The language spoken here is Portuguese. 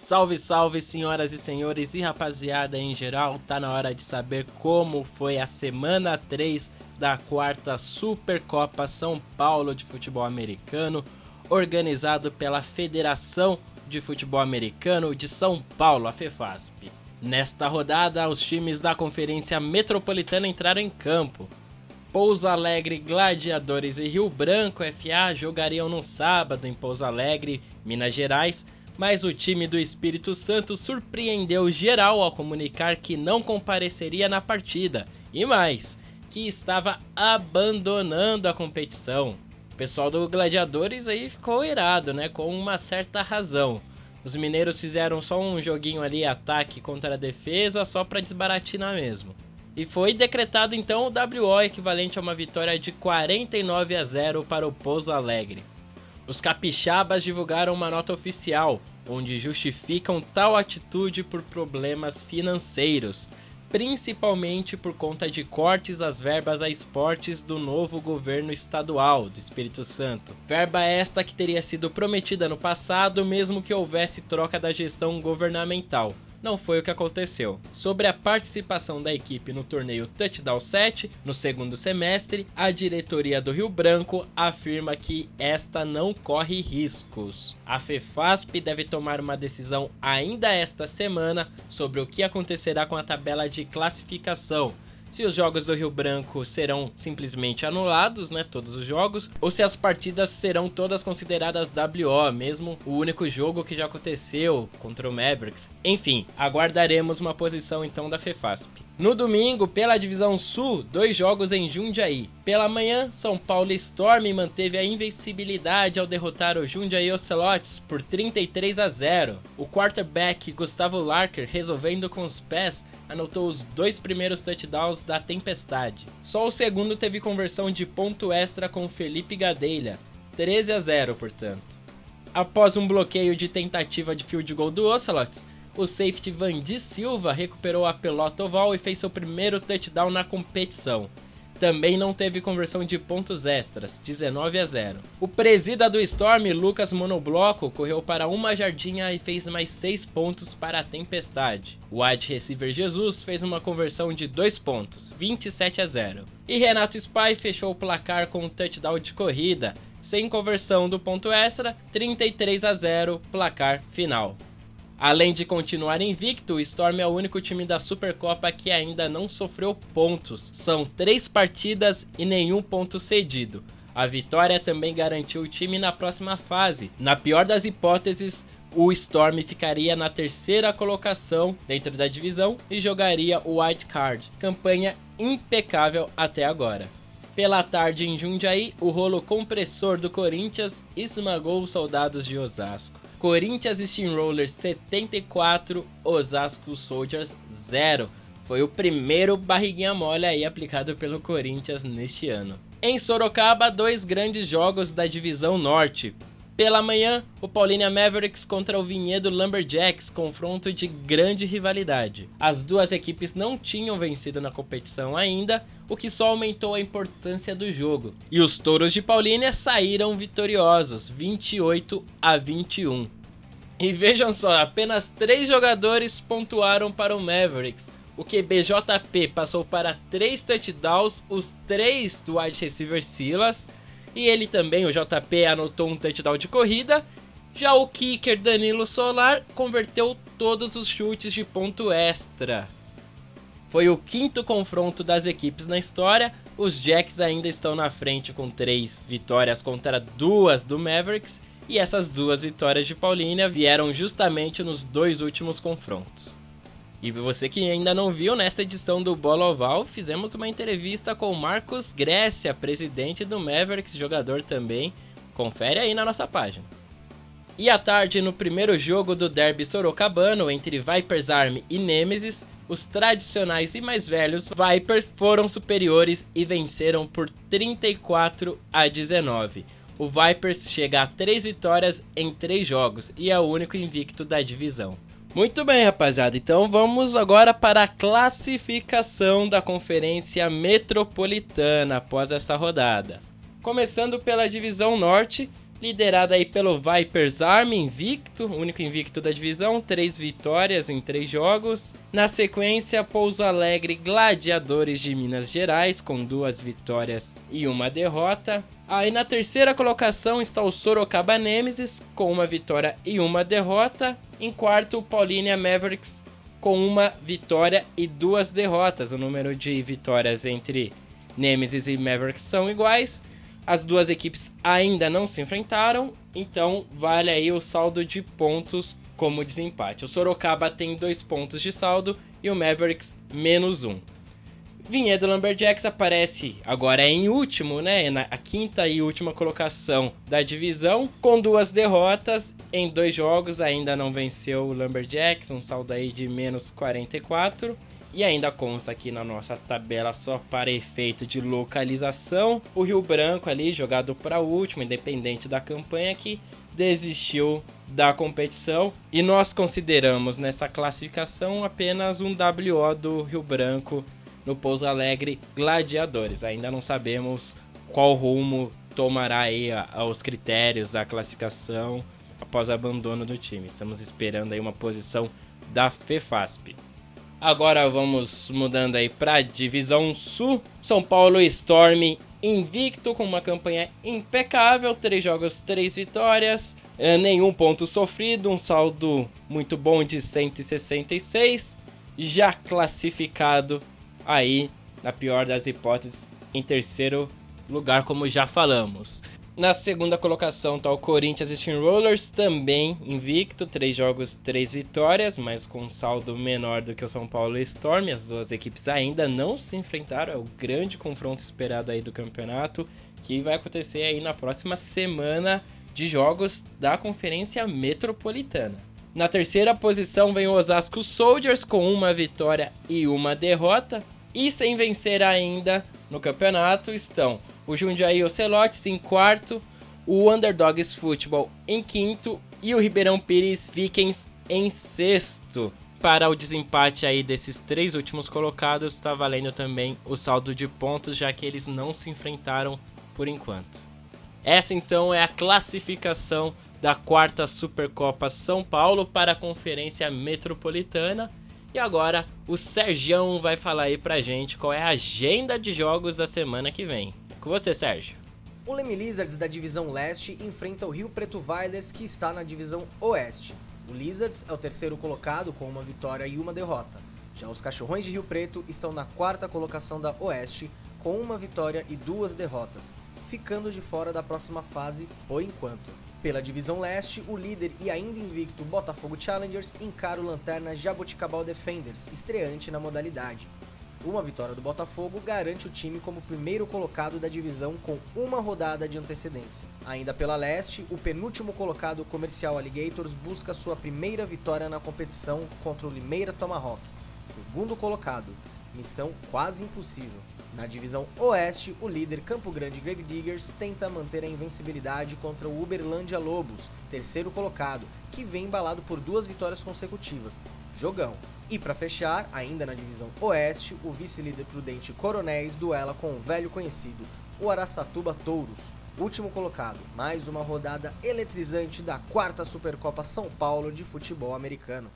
Salve, salve, senhoras e senhores e rapaziada em geral, tá na hora de saber como foi a semana 3 da quarta Supercopa São Paulo de Futebol Americano, organizado pela Federação de Futebol Americano de São Paulo, a FEFASP. Nesta rodada, os times da Conferência Metropolitana entraram em campo. Pouso Alegre, Gladiadores e Rio Branco FA jogariam no sábado em Pouso Alegre, Minas Gerais, mas o time do Espírito Santo surpreendeu geral ao comunicar que não compareceria na partida, e mais, que estava abandonando a competição. O pessoal do Gladiadores aí ficou irado, né, com uma certa razão. Os mineiros fizeram só um joguinho ali, ataque contra a defesa, só para desbaratinar mesmo. E foi decretado então o WO, equivalente a uma vitória de 49-0 para o Pouso Alegre. Os capixabas divulgaram uma nota oficial, onde justificam tal atitude por problemas financeiros, principalmente por conta de cortes às verbas a esportes do novo governo estadual do Espírito Santo. Verba esta que teria sido prometida no passado, mesmo que houvesse troca da gestão governamental. Não foi o que aconteceu. Sobre a participação da equipe no torneio Touchdown 7, no segundo semestre, a diretoria do Rio Branco afirma que esta não corre riscos. A FEFASP deve tomar uma decisão ainda esta semana sobre o que acontecerá com a tabela de classificação. Se os jogos do Rio Branco serão simplesmente anulados, né, todos os jogos, ou se as partidas serão todas consideradas WO, mesmo o único jogo que já aconteceu contra o Mavericks. Enfim, aguardaremos uma posição então da FEFASP. No domingo, pela Divisão Sul, 2 jogos em Jundiaí. Pela manhã, São Paulo Storm manteve a invencibilidade ao derrotar o Jundiaí Ocelotes por 33-0. O quarterback Gustavo Larker, resolvendo com os pés, anotou os 2 primeiros touchdowns da tempestade. Só o segundo teve conversão de ponto extra com Felipe Gadelha, 13-0, portanto. Após um bloqueio de tentativa de field goal do Ocelots, o safety Vandi Silva recuperou a pelota oval e fez seu primeiro touchdown na competição. Também não teve conversão de pontos extras, 19-0. O presida do Storm, Lucas Monobloco, correu para uma jardinha e fez mais 6 pontos para a tempestade. O wide receiver Jesus fez uma conversão de 2 pontos, 27-0. E Renato Spy fechou o placar com um touchdown de corrida, sem conversão do ponto extra, 33-0, placar final. Além de continuar invicto, o Storm é o único time da Supercopa que ainda não sofreu pontos. São 3 partidas e nenhum ponto cedido. A vitória também garantiu o time na próxima fase. Na pior das hipóteses, o Storm ficaria na 3ª colocação dentro da divisão e jogaria o Wild Card. Campanha impecável até agora. Pela tarde em Jundiaí, o rolo compressor do Corinthians esmagou os soldados de Osasco. Corinthians Steamrollers 74, Osasco Soldiers 0. Foi o primeiro barriguinha mole aí aplicado pelo Corinthians neste ano. Em Sorocaba, 2 grandes jogos da Divisão Norte. Pela manhã, o Paulínia Mavericks contra o Vinhedo Lumberjacks, confronto de grande rivalidade. As duas equipes não tinham vencido na competição ainda, o que só aumentou a importância do jogo. E os touros de Paulínia saíram vitoriosos, 28-21. E vejam só, apenas 3 jogadores pontuaram para o Mavericks. O QBJP passou para 3 touchdowns, os 3 do wide receiver Silas, e ele também, o JP, anotou um touchdown de corrida. Já o kicker Danilo Solar converteu todos os chutes de ponto extra. Foi o 5º confronto das equipes na história. Os Jacks ainda estão na frente com 3 vitórias contra 2 do Mavericks. E essas 2 vitórias de Paulínia vieram justamente nos 2 últimos confrontos. E você que ainda não viu, nesta edição do Bola Oval, fizemos uma entrevista com o Marcos Grécia, presidente do Mavericks, jogador também. Confere aí na nossa página. E à tarde, no primeiro jogo do derby sorocabano entre Vipers Army e Nemesis, os tradicionais e mais velhos Vipers foram superiores e venceram por 34-19. O Vipers chega a 3 vitórias em 3 jogos e é o único invicto da divisão. Muito bem, rapaziada, então vamos agora para a classificação da Conferência Metropolitana após esta rodada. Começando pela Divisão Norte, liderada aí pelo Vipers Army, invicto, único invicto da divisão, 3 vitórias em 3 jogos. Na sequência, Pouso Alegre Gladiadores de Minas Gerais, com 2 vitórias e 1 derrota. Aí na terceira colocação está o Sorocaba Nemesis, com 1 vitória e 1 derrota. Em quarto, o Paulínia Mavericks, com 1 vitória e 2 derrotas. O número de vitórias entre Nemesis e Mavericks são iguais. As duas equipes ainda não se enfrentaram, então vale aí o saldo de pontos como desempate. O Sorocaba tem 2 pontos de saldo e o Mavericks -1. Vinhedo Lumberjacks aparece agora em último, né? Na quinta e última colocação da divisão, com 2 derrotas em 2 jogos. Ainda não venceu o Lumberjacks, um saldo aí de -44. E ainda consta aqui na nossa tabela, só para efeito de localização, o Rio Branco ali, jogado para o último, independente da campanha, que desistiu da competição. E nós consideramos nessa classificação apenas um WO do Rio Branco no Pouso Alegre Gladiadores. Ainda não sabemos qual rumo tomará aí aos critérios da classificação após o abandono do time. Estamos esperando aí uma posição da FEFASP. Agora vamos mudando aí para a Divisão Sul. São Paulo Storm invicto com uma campanha impecável, 3 jogos, 3 vitórias, nenhum ponto sofrido, um saldo muito bom de 166, já classificado aí, na pior das hipóteses, em terceiro lugar, como já falamos. Na segunda colocação está o Corinthians Steamrollers, também invicto, 3 jogos, 3 vitórias, mas com um saldo menor do que o São Paulo Storm. As duas equipes ainda não se enfrentaram, é o grande confronto esperado aí do campeonato, que vai acontecer aí na próxima semana de jogos da Conferência Metropolitana. Na terceira posição vem o Osasco Soldiers com 1 vitória e 1 derrota, e sem vencer ainda no campeonato estão o Jundiaí Ocelotes em quarto, o Underdogs Futebol em quinto e o Ribeirão Pires Vikings em sexto. Para o desempate aí desses 3 últimos colocados, está valendo também o saldo de pontos, já que eles não se enfrentaram por enquanto. Essa então é a classificação da 4ª Supercopa São Paulo para a Conferência Metropolitana. E agora o Sergião vai falar aí pra gente qual é a agenda de jogos da semana que vem. Com você, Sérgio. O Leme Lizards da Divisão Leste enfrenta o Rio Preto Wilders, que está na Divisão Oeste. O Lizards é o terceiro colocado com 1 vitória e 1 derrota. Já os Cachorrões de Rio Preto estão na 4ª colocação da Oeste com 1 vitória e 2 derrotas, ficando de fora da próxima fase por enquanto. Pela Divisão Leste, o líder e ainda invicto Botafogo Challengers encara o Lanterna Jaboticabal Defenders, estreante na modalidade. 1 vitória do Botafogo garante o time como primeiro colocado da divisão com 1 rodada de antecedência. Ainda pela Leste, o penúltimo colocado Comercial Alligators busca sua primeira vitória na competição contra o Limeira Tomahawk, segundo colocado, missão quase impossível. Na divisão Oeste, o líder Campo Grande Gravediggers tenta manter a invencibilidade contra o Uberlândia Lobos, terceiro colocado, que vem embalado por 2 vitórias consecutivas. Jogão. E para fechar, ainda na divisão Oeste, o vice-líder Prudente Coronéis duela com o velho conhecido, o Araçatuba Touros, último colocado. Mais uma rodada eletrizante da 4ª Supercopa São Paulo de futebol americano.